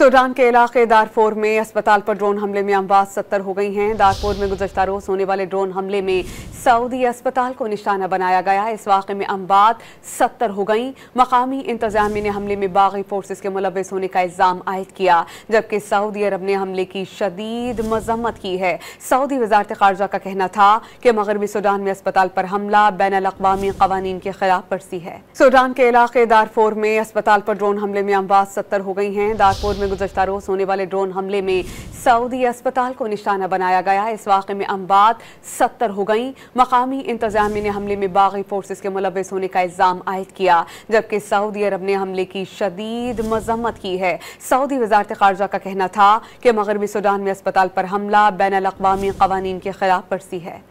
Sudan के इलाके दारफोर में हस्पताल पर ड्रोन हमले में अमवात 70 हो गई हैं। दारफोर में गुज़श्ता रोज होने वाले ड्रोन हमले में सऊदी अस्पताल को निशाना बनाया गया। इस वाक़े में अमवात 70 हो गई। मकामी इंतजामिया ने हमले में बागी फोर्सेस के मुलव्विस होने का इल्ज़ाम आयद किया, जबकि सऊदी अरब ने हमले की शदीद मजम्मत की है। सऊदी वज़ारत ख़ारजा का कहना था कि मगरबी सूडान में अस्पताल पर हमला बैनुल-अक़वामी क़वानीन के खिलाफ वर्जी है। सूडान के इलाके दारफोर में अस्पताल पर ड्रोन हमले में अमवात 70 हो गई हैं। दारफोर में गुज़श्ता रोज होने वाले ड्रोन हमले में सऊदी अस्पताल को निशाना बनाया गया। इस वाक़े में अमवात 70 हो गई। मकामी इंतजामिया ने हमले में बागी फोर्सेस के मुलव्विस होने का इल्ज़ाम आयद किया, जबकि सऊदी अरब ने हमले की शदीद मजम्मत की है। सऊदी वज़ारत ख़ारजा का कहना था कि मगरबी सूडान में अस्पताल पर हमला बैनुल-अक़वामी क़वानीन के खिलाफ वर्जी है।